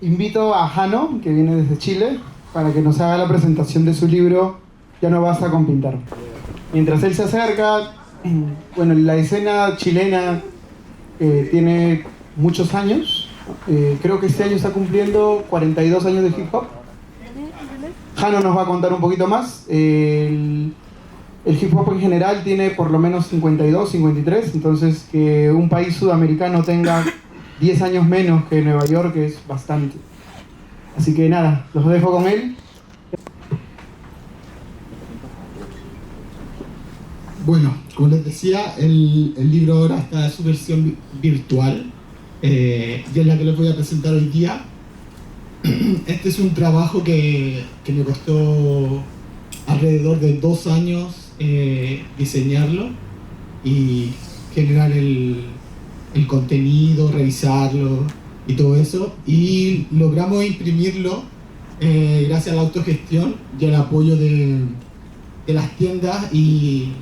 Invito a Jano, que viene desde Chile, para que nos haga la presentación de su libro Ya no basta con pintar. Mientras él se acerca, bueno, la escena chilena tiene muchos años. Creo que este año está cumpliendo 42 años de hip hop. Jano nos va a contar un poquito más. El hip hop en general tiene por lo menos 52, 53, entonces que un país sudamericano tenga 10 años menos que Nueva York es bastante. Así que nada, los dejo con él. Bueno, como les decía, el libro ahora está en su versión virtual y es la que les voy a presentar hoy día. Este es un trabajo que me costó alrededor de 2 años diseñarlo y generar el contenido, revisarlo y todo eso, y logramos imprimirlo gracias a la autogestión y al apoyo de las tiendas y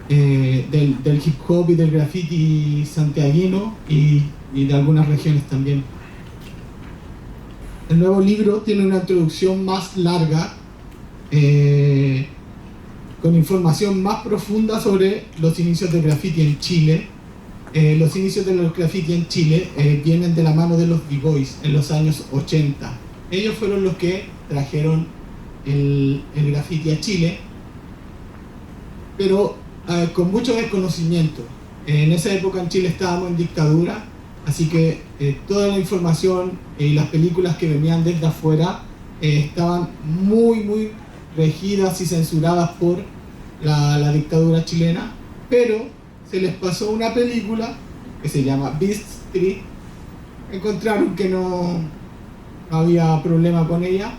del hip hop y del graffiti santiaguino y de algunas regiones también. El nuevo libro tiene una introducción más larga con información más profunda sobre los inicios del graffiti en Chile. Los inicios de los graffiti en Chile vienen de la mano de los B-Boys en los años 80. Ellos fueron los que trajeron el graffiti a Chile, pero con mucho desconocimiento. En esa época en Chile estábamos en dictadura, así que toda la información y las películas que venían desde afuera estaban muy regidas y censuradas por la dictadura chilena, pero se les pasó una película que se llama Beast Street. Encontraron que no había problema con ella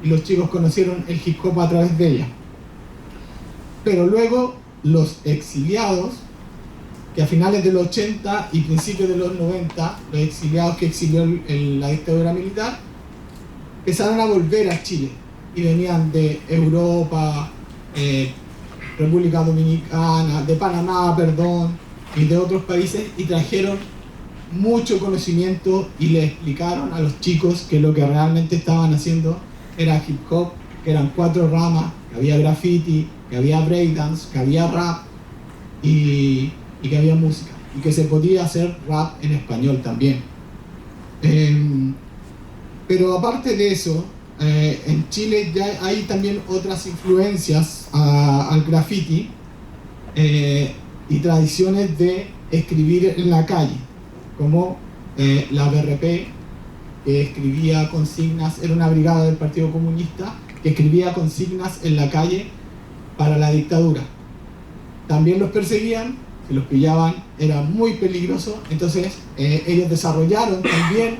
y los chicos conocieron el hip hop a través de ella. Pero luego los exiliados, que a finales de los 80 y principios de los 90, los exiliados que exilió la dictadura militar, empezaron a volver a Chile y venían de Europa, República Dominicana, de Panamá, perdón, y de otros países, y trajeron mucho conocimiento y le explicaron a los chicos que lo que realmente estaban haciendo era hip hop, que eran 4 ramas, que había graffiti, que había breakdance, que había rap y que había música, y que se podía hacer rap en español también. Pero aparte de eso, en Chile ya hay también otras influencias al graffiti y tradiciones de escribir en la calle, como la BRP, que escribía consignas, era una brigada del Partido Comunista que escribía consignas en la calle para la dictadura. También los perseguían, si los pillaban era muy peligroso, entonces ellos desarrollaron también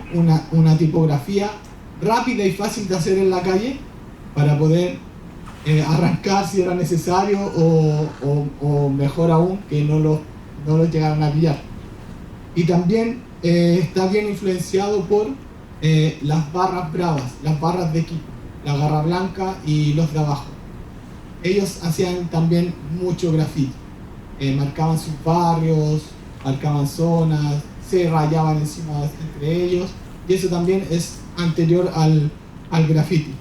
una tipografía rápida y fácil de hacer en la calle para poder arrancar si era necesario o mejor aún que no los llegaran a pillar. Y también está bien influenciado por las barras bravas, las barras de equipo, la garra blanca y los de abajo. Ellos hacían también mucho graffiti, marcaban sus barrios, marcaban zonas, se rayaban encima entre ellos, y eso también es anterior al graffiti.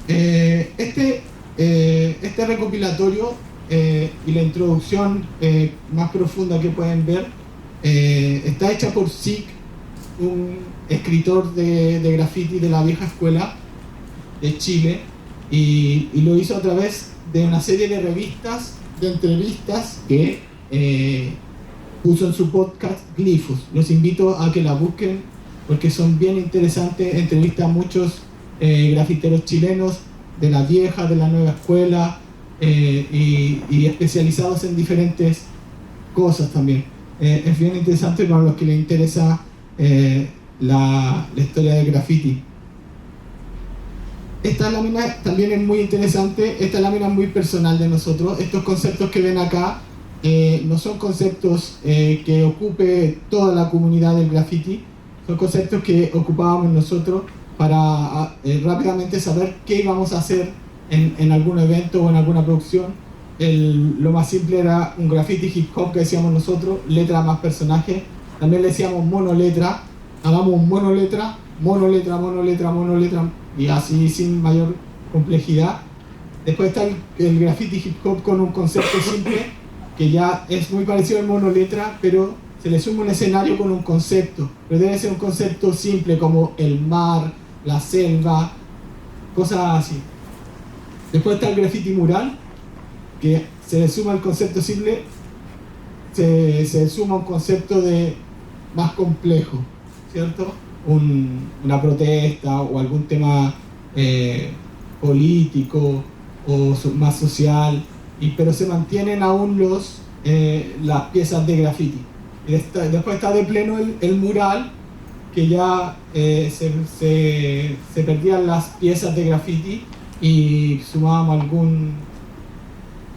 Este recopilatorio y la introducción más profunda que pueden ver está hecha por Sick, un escritor de graffiti de la vieja escuela de Chile, y lo hizo a través de una serie de revistas, de entrevistas que puso en su podcast Glifos. Los invito a que la busquen porque son bien interesantes. Entrevista a muchos grafiteros chilenos de la vieja, de la nueva escuela y especializados en diferentes cosas también. Es bien interesante para los que les interesa la historia del graffiti. Esta lámina también es muy interesante. Esta lámina es muy personal de nosotros. Estos conceptos que ven acá no son conceptos que ocupe toda la comunidad del graffiti, son conceptos que ocupábamos nosotros para rápidamente saber qué íbamos a hacer en algún evento o en alguna producción. Lo más simple era un graffiti hip hop que decíamos nosotros, letra más personaje. También le decíamos monoletra, hagamos un monoletra, monoletra, monoletra, monoletra, y así sin mayor complejidad. Después está el graffiti hip hop con un concepto simple, que ya es muy parecido al monoletra, pero se le suma un escenario con un concepto, pero debe ser un concepto simple como el mar, la selva, cosas así. Después está el graffiti mural, que se le suma el concepto simple, se suma un concepto de más complejo, ¿cierto? Una protesta o algún tema político o más social, pero se mantienen aún las piezas de graffiti. Y después está de pleno el mural, que ya se perdían las piezas de graffiti y sumábamos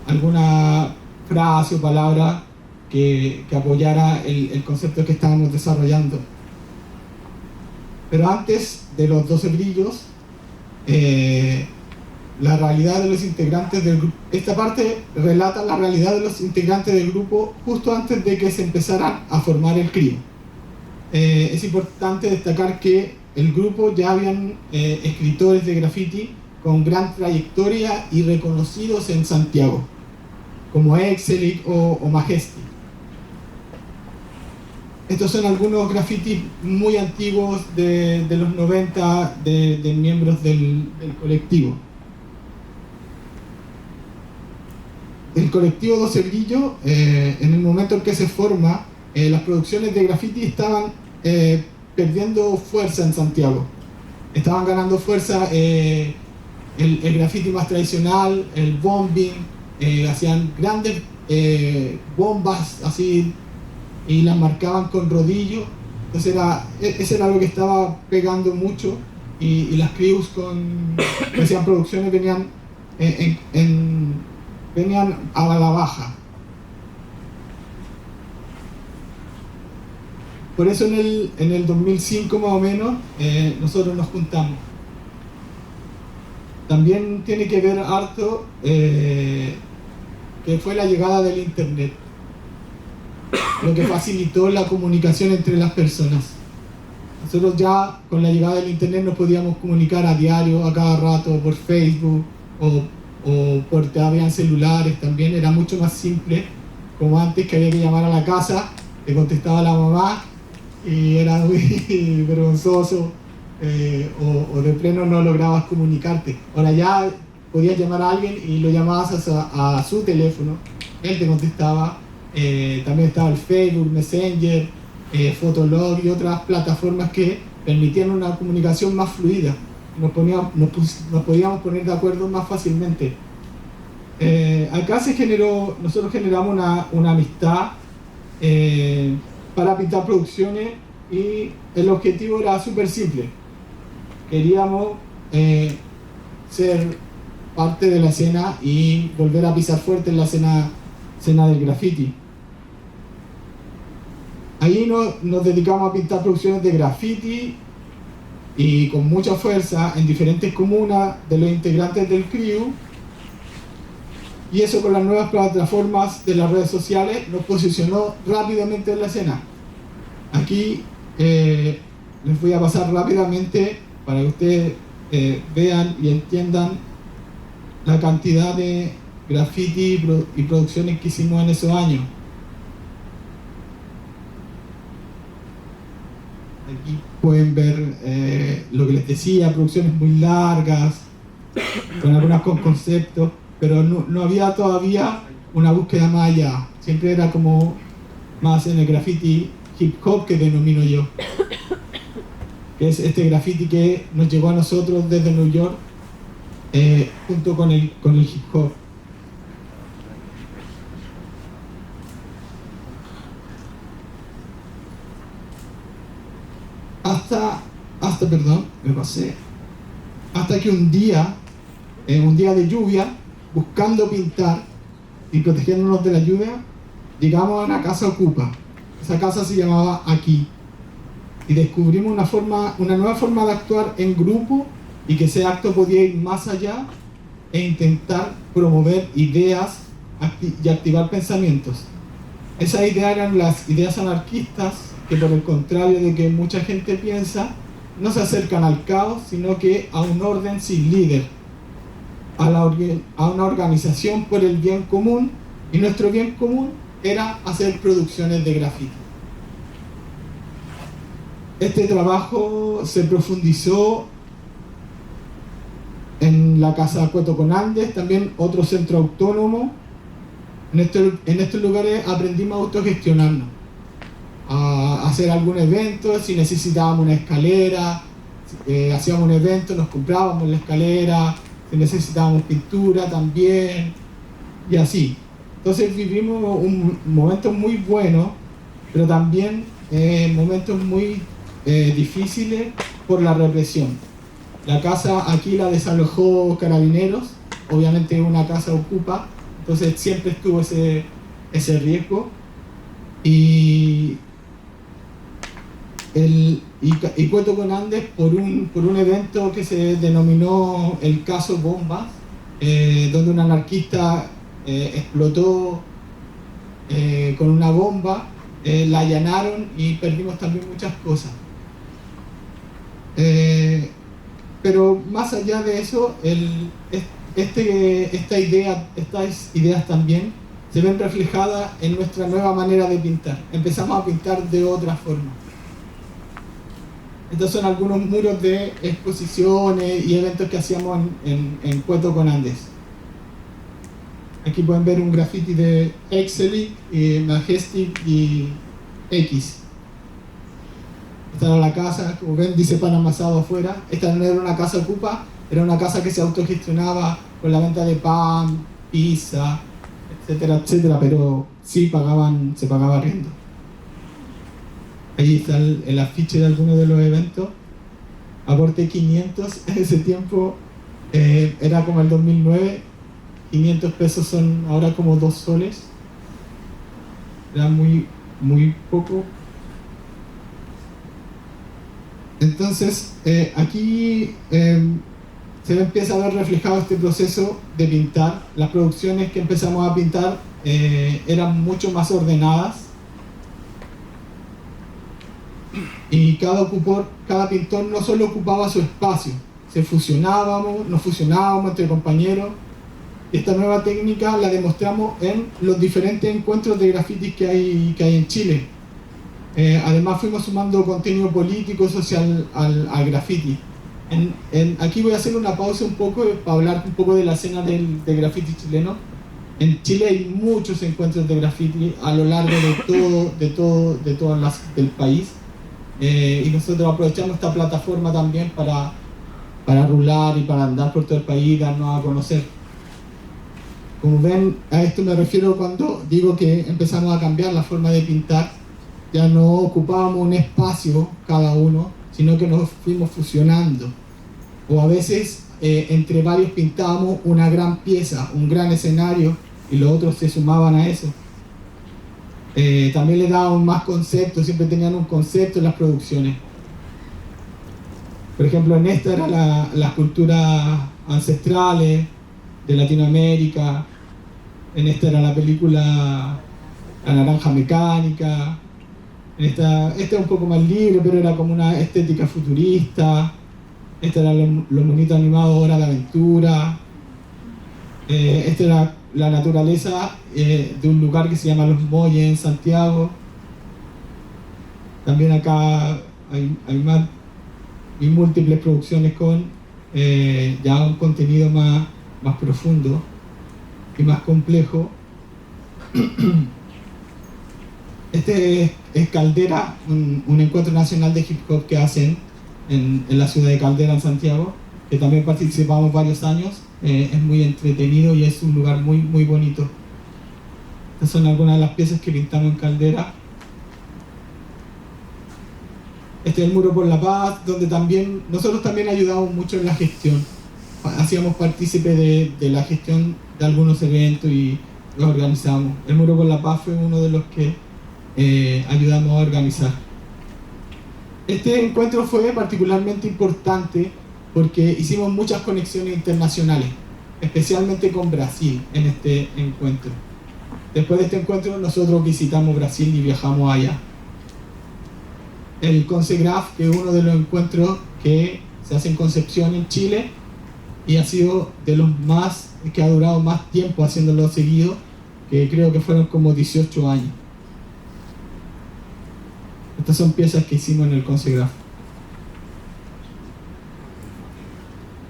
alguna frase o palabra que apoyara el concepto que estábamos desarrollando. Pero antes de los 12 brillos, la realidad de los integrantes del grupo, esta parte relata la realidad de los integrantes del grupo justo antes de que se empezaran a formar el CRIO. Es importante destacar que el grupo ya habían escritores de graffiti con gran trayectoria y reconocidos en Santiago, como Exelic o Majestic. Estos son algunos grafitis muy antiguos de los 90 de miembros del colectivo. El colectivo 12 Brillos, en el momento en que se forma, las producciones de graffiti estaban perdiendo fuerza en Santiago. Estaban ganando fuerza el graffiti más tradicional, el bombing, hacían grandes bombas así y las marcaban con rodillo. Entonces ese era lo que estaba pegando mucho, y las crews que hacían producciones venían a la baja. Por eso en el 2005 más o menos nosotros nos juntamos. También tiene que ver harto que fue la llegada del internet, lo que facilitó la comunicación entre las personas. Nosotros ya con la llegada del internet nos podíamos comunicar a diario, a cada rato, por Facebook o porque habían celulares también. Era mucho más simple, como antes, que había que llamar a la casa, te contestaba la mamá y era muy vergonzoso, o de pleno no lograbas comunicarte. Ahora ya podías llamar a alguien y lo llamabas a su teléfono, él te contestaba. También estaba el Facebook, Messenger, Fotolog y otras plataformas que permitían una comunicación más fluida. Nos podíamos poner de acuerdo más fácilmente. Acá nosotros generamos una amistad para pintar producciones, y el objetivo era súper simple. Queríamos ser parte de la escena y volver a pisar fuerte en la escena del graffiti. Ahí nos dedicamos a pintar producciones de graffiti, y con mucha fuerza en diferentes comunas de los integrantes del crew, y eso con las nuevas plataformas de las redes sociales nos posicionó rápidamente en la escena. Aquí les voy a pasar rápidamente para que ustedes vean y entiendan la cantidad de graffiti y producciones que hicimos en esos años. Aquí pueden ver lo que les decía, producciones muy largas, con algunas con conceptos, pero no había todavía una búsqueda más allá. Siempre era como más en el graffiti hip hop, que denomino yo, que es este graffiti que nos llegó a nosotros desde New York, junto con el hip hop. Hasta que un día de lluvia, buscando pintar y protegiéndonos de la lluvia, llegamos a una casa ocupa. Esa casa se llamaba Aquí, y descubrimos una nueva forma de actuar en grupo, y que ese acto podía ir más allá e intentar promover ideas y activar pensamientos. Esas ideas eran las ideas anarquistas que por el contrario de que mucha gente piensa, no se acercan al caos, sino que a un orden sin líder, a una organización por el bien común, y nuestro bien común era hacer producciones de grafiti. Este trabajo se profundizó en la Casa Cueto con Andes, también otro centro autónomo. En estos lugares aprendimos a autogestionarnos, a hacer algún evento. Si necesitábamos una escalera, hacíamos un evento, nos comprábamos la escalera. Si necesitábamos pintura también, y así. Entonces vivimos un momento muy bueno, pero también momentos muy difíciles por la represión. La casa aquí la desalojó Carabineros, obviamente una casa ocupa, entonces siempre estuvo ese riesgo. Y Cueto con Andes, por un evento que se denominó el caso Bombas, donde un anarquista explotó con una bomba, la allanaron y perdimos también muchas cosas. Pero más allá de eso, estas ideas también se ven reflejadas en nuestra nueva manera de pintar. Empezamos a pintar de otra forma. Estos son algunos muros de exposiciones y eventos que hacíamos en Cueto con Andes. Aquí pueden ver un graffiti de Exelic, Majestic y X. Esta era la casa, como ven, dice pan amasado afuera. Esta no era una casa ocupa, era una casa que se autogestionaba con la venta de pan, pizza, etcétera, etcétera, pero sí se pagaba arriendo. Ahí está el afiche de algunos de los eventos. Aporte 500, en ese tiempo era como el 2009, 500 pesos son ahora como 2 soles. Era muy, muy poco. Entonces, aquí se empieza a ver reflejado este proceso de pintar. Las producciones que empezamos a pintar eran mucho más ordenadas. Y cada pintor no solo ocupaba su espacio, nos fusionábamos entre compañeros. Esta nueva técnica la demostramos en los diferentes encuentros de grafitis que hay en Chile. Además fuimos sumando contenido político, social al graffiti. Aquí voy a hacer una pausa un poco para hablar un poco de la escena del graffiti chileno. En Chile hay muchos encuentros de graffiti a lo largo de todo del país. Y nosotros aprovechamos esta plataforma también para rular y para andar por todo el país y darnos a conocer. Como ven, a esto me refiero cuando digo que empezamos a cambiar la forma de pintar. Ya no ocupábamos un espacio cada uno, sino que nos fuimos fusionando. O a veces entre varios pintábamos una gran pieza, un gran escenario, y los otros se sumaban a eso. También le daban más conceptos, siempre tenían un concepto en las producciones. Por ejemplo, en esta era las culturas ancestrales de Latinoamérica. En esta era la película La Naranja Mecánica. Esta es un poco más libre, pero era como una estética futurista. Esta era los monitos animados Hora de Aventura. Esta era la naturaleza de un lugar que se llama Los Molles en Santiago. También acá hay múltiples producciones con ya un contenido más profundo y más complejo. Este es Caldera, un encuentro nacional de hip hop que hacen en la ciudad de Caldera, en Santiago, que también participamos varios años. Es muy entretenido y es un lugar muy, muy bonito. Estas son algunas de las piezas que pintamos en Caldera. Este es el Muro por la Paz, donde nosotros también ayudamos mucho en la gestión. Hacíamos partícipe de la gestión de algunos eventos y los organizamos. El Muro por la Paz fue uno de los que ayudamos a organizar. Este encuentro fue particularmente importante porque hicimos muchas conexiones internacionales, especialmente con Brasil en este encuentro. Después de este encuentro nosotros visitamos Brasil y viajamos allá. el Concegraf, que es uno de los encuentros que se hace en Concepción, en Chile, y ha sido de los más, que ha durado más tiempo haciéndolo seguido, que creo que fueron como 18 años. Estas son piezas que hicimos en el Concegraf.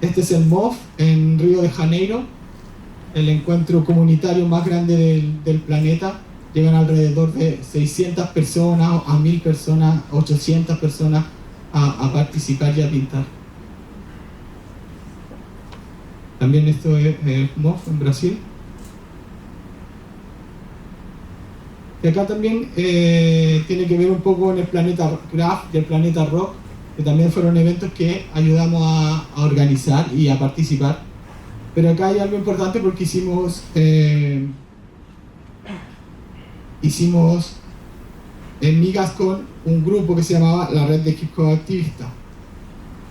Este es el MOF en Río de Janeiro, el encuentro comunitario más grande del planeta. Llegan alrededor de 600 personas, a 1000 personas, 800 personas a participar y a pintar. También esto es MOF en Brasil. Y acá también tiene que ver un poco con el Planeta Graf y el Planeta Rock, que también fueron eventos que ayudamos a organizar y a participar. Pero acá hay algo importante porque hicimos migas con un grupo que se llamaba la Red de Hip Hop Activista.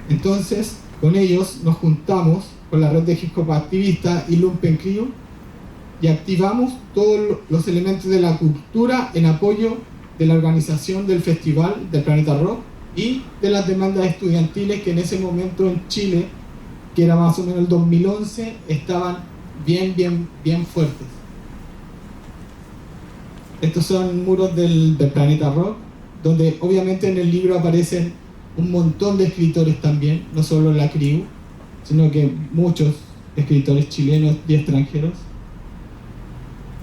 Entonces, con ellos nos juntamos con la Red de Hip Hop Activista y Lumpen Crew y activamos todos los elementos de la cultura en apoyo de la organización del festival del Planeta Rock y de las demandas estudiantiles que en ese momento en Chile, que era más o menos el 2011, estaban bien fuertes. Estos son muros del Planeta Rock, donde obviamente en el libro aparecen un montón de escritores también, no solo la CRIU, sino que muchos escritores chilenos y extranjeros.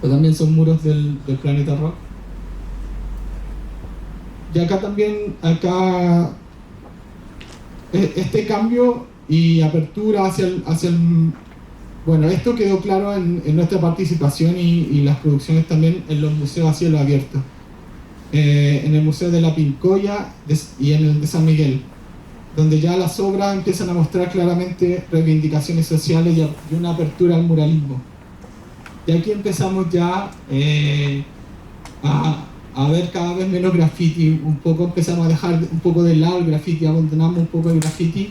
Pero también son muros del Planeta Rock. Y acá también, este cambio y apertura hacia el bueno, esto quedó claro en nuestra participación y las producciones también en los museos a cielo abierto. En el Museo de la Pincoya y en el de San Miguel, donde ya las obras empiezan a mostrar claramente reivindicaciones sociales y una apertura al muralismo. Y aquí empezamos ya a ver cada vez menos graffiti, empezamos a dejar un poco de lado el graffiti, abandonamos un poco el graffiti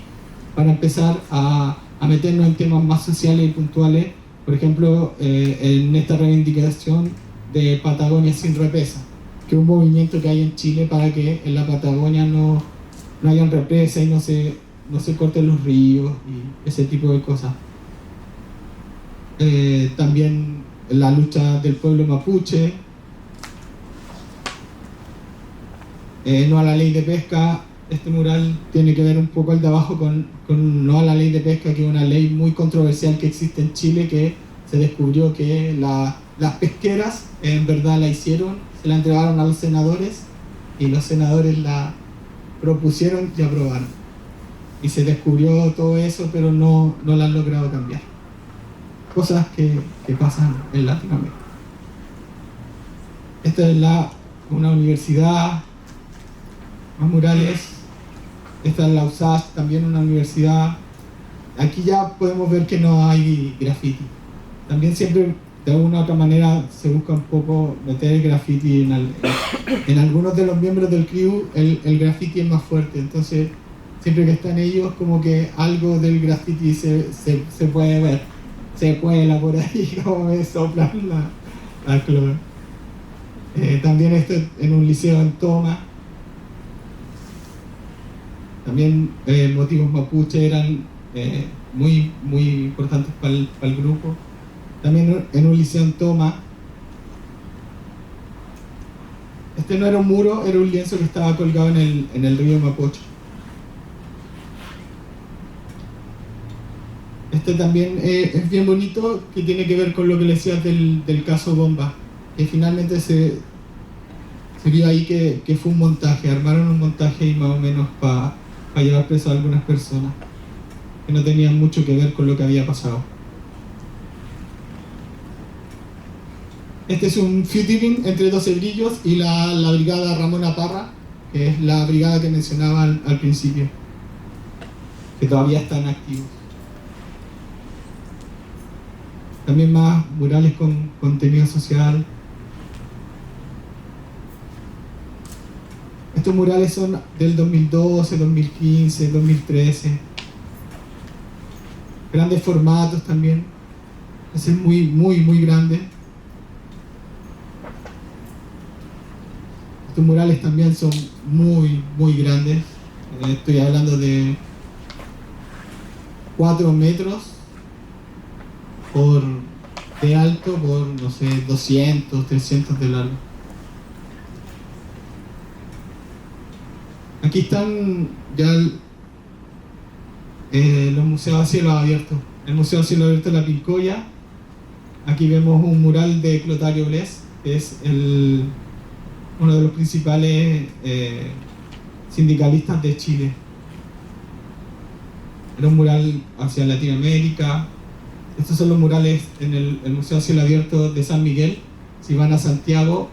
para empezar a meternos en temas más sociales y puntuales, por ejemplo, en esta reivindicación de Patagonia sin represa, que es un movimiento que hay en Chile para que en la Patagonia no hayan represas y no se corten los ríos y ese tipo de cosas. También la lucha del pueblo mapuche, no a la ley de pesca. Este mural tiene que ver un poco el de abajo con no a la ley de pesca, que es una ley muy controversial que existe en Chile, que se descubrió que las pesqueras en verdad la hicieron, se la entregaron a los senadores y los senadores la propusieron y aprobaron. Y se descubrió todo eso, pero no la han logrado cambiar. Cosas que pasan en Latinoamérica. Esta es una universidad, más murales. Esta es la USACH, también una universidad. Aquí ya podemos ver que no hay graffiti. También siempre, de alguna u otra manera, se busca un poco meter el graffiti en algunos de los miembros del crew. El graffiti es más fuerte, entonces siempre que están ellos, como que algo del graffiti se puede ver, se cuela por ahí, como me soplan la cloro. También esto en un liceo en Toma. También motivos mapuche eran muy importantes para el grupo. También en un liceo en Toma. Este no era un muro, era un lienzo que estaba colgado en el río Mapocho. Este también es bien bonito, que tiene que ver con lo que le decías del caso Bomba, que finalmente se vio ahí que fue un montaje, armaron un montaje y más o menos para llevar preso a algunas personas que no tenían mucho que ver con lo que había pasado. Este es un futiling entre 12 brillos y la brigada Ramona Parra, que es la brigada que mencionaba al principio, que todavía están activos. También más murales con contenido social. Estos murales son del 2012, 2015, 2013. Grandes formatos también. Ese es muy grande. Estos murales también son muy, muy grandes. Estoy hablando de 4 metros de alto por, no sé, 200, 300 de largo. Aquí están ya los museos a cielo abierto. El Museo a cielo abierto de la Pincoya. Aquí vemos un mural de Clotario Bles, que es uno de los principales sindicalistas de Chile. Era un mural hacia Latinoamérica. Estos son los murales en el Museo a cielo abierto de San Miguel. Si van a Santiago,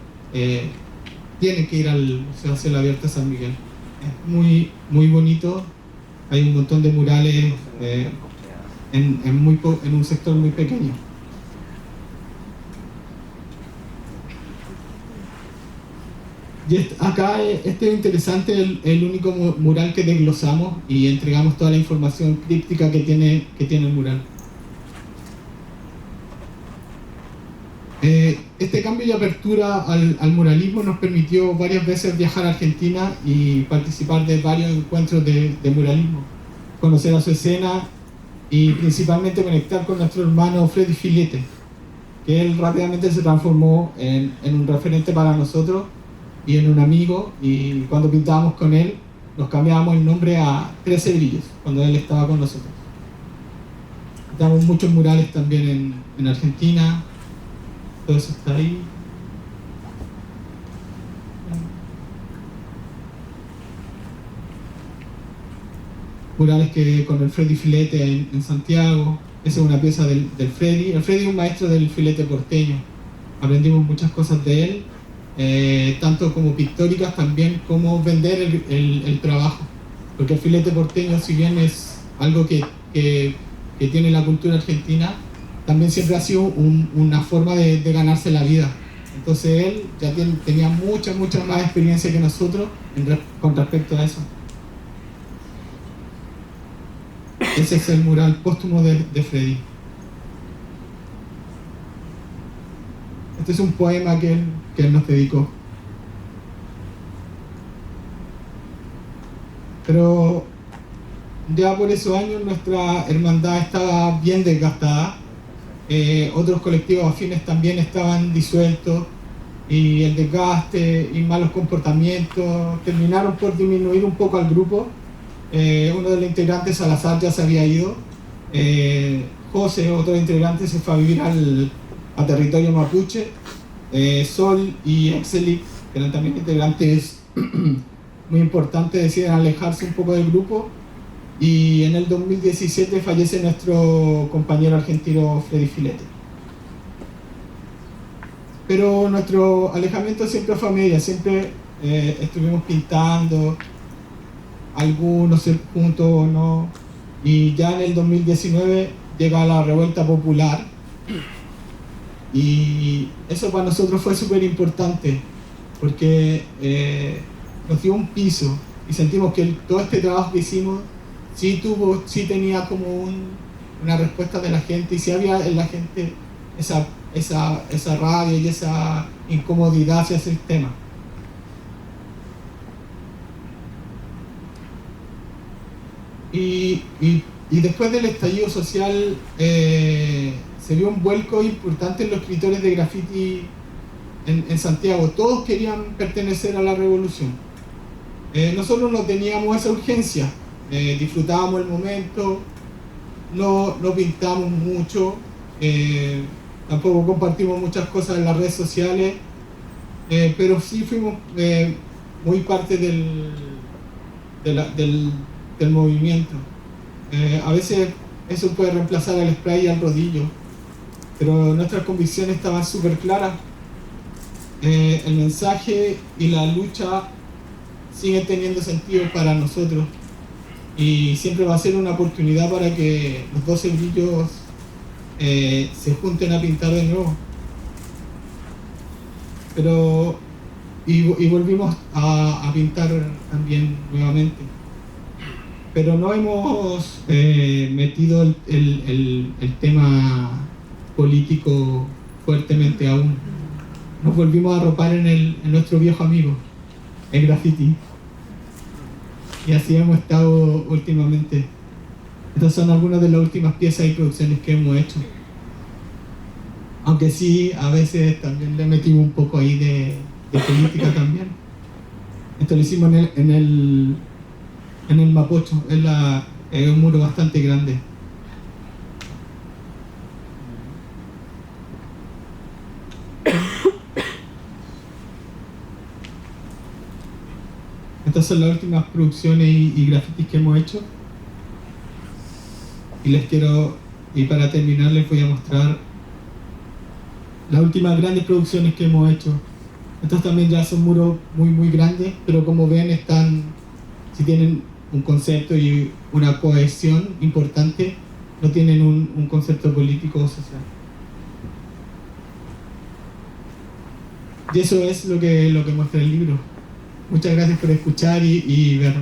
tienen que ir al Museo a cielo abierto de San Miguel. Es muy, muy bonito. Hay un montón de murales en un sector muy pequeño. Y acá este es interesante, el único mural que desglosamos y entregamos toda la información críptica que tiene el mural. Este cambio y apertura al muralismo nos permitió varias veces viajar a Argentina y participar de varios encuentros de muralismo, conocer a su escena y principalmente conectar con nuestro hermano Freddy Filete, que él rápidamente se transformó en un referente para nosotros y en un amigo, y cuando pintábamos con él nos cambiábamos el nombre a 13 Brillos cuando él estaba con nosotros. Pintamos muchos murales también en Argentina. Todo eso está ahí. Murales con el Freddy Filete en Santiago. Esa es una pieza del Freddy. El Freddy es un maestro del filete porteño. Aprendimos muchas cosas de él, tanto como pictóricas, también como vender el trabajo. Porque el filete porteño, si bien es algo que tiene la cultura argentina, también siempre ha sido una forma de ganarse la vida. Entonces él ya tenía mucha más experiencia que nosotros con respecto a eso. Ese es el mural póstumo de Freddy. Este es un poema que él nos dedicó. Pero ya por esos años nuestra hermandad estaba bien desgastada. Otros colectivos afines también estaban disueltos, y el desgaste y malos comportamientos terminaron por disminuir un poco al grupo. Uno de los integrantes, Salazar, ya se había ido. José, otro integrante, se fue a vivir a territorio mapuche. Sol y Exelic, que eran también integrantes muy importantes, deciden alejarse un poco del grupo. Y en el 2017 fallece nuestro compañero argentino Freddy Filete. Pero nuestro alejamiento siempre fue a media, siempre estuvimos pintando, algunos juntos o no. Y ya en el 2019 llega la revuelta popular, y eso para nosotros fue súper importante, porque nos dio un piso y sentimos que todo este trabajo que hicimos sí tenía como una respuesta de la gente, y sí había en la gente esa rabia y esa incomodidad hacia ese tema. Y después del estallido social se dio un vuelco importante en los escritores de graffiti en Santiago. Todos querían pertenecer a la revolución. Nosotros no teníamos esa urgencia. Disfrutábamos el momento, no pintamos mucho, tampoco compartimos muchas cosas en las redes sociales, pero sí fuimos muy parte del movimiento. A veces eso puede reemplazar al spray y al rodillo, pero nuestras convicciones estaban súper claras. El mensaje y la lucha siguen teniendo sentido para nosotros, y siempre va a ser una oportunidad para que los 12 brillos se junten a pintar de nuevo. Y volvimos a pintar también nuevamente. Pero no hemos metido el tema político fuertemente aún. Nos volvimos a arropar en nuestro viejo amigo, el graffiti. Y así hemos estado últimamente. Estas son algunas de las últimas piezas y producciones que hemos hecho. Aunque sí, a veces también le metimos un poco ahí de política también. Esto lo hicimos en el Mapocho, es un muro bastante grande. Estas son las últimas producciones y grafitis que hemos hecho. Y para terminar les voy a mostrar las últimas grandes producciones que hemos hecho. Estos también ya son muros muy grandes, pero como ven si tienen un concepto y una cohesión importante, no tienen un concepto político o social. Y eso es lo que muestra el libro. Muchas gracias por escuchar y ver.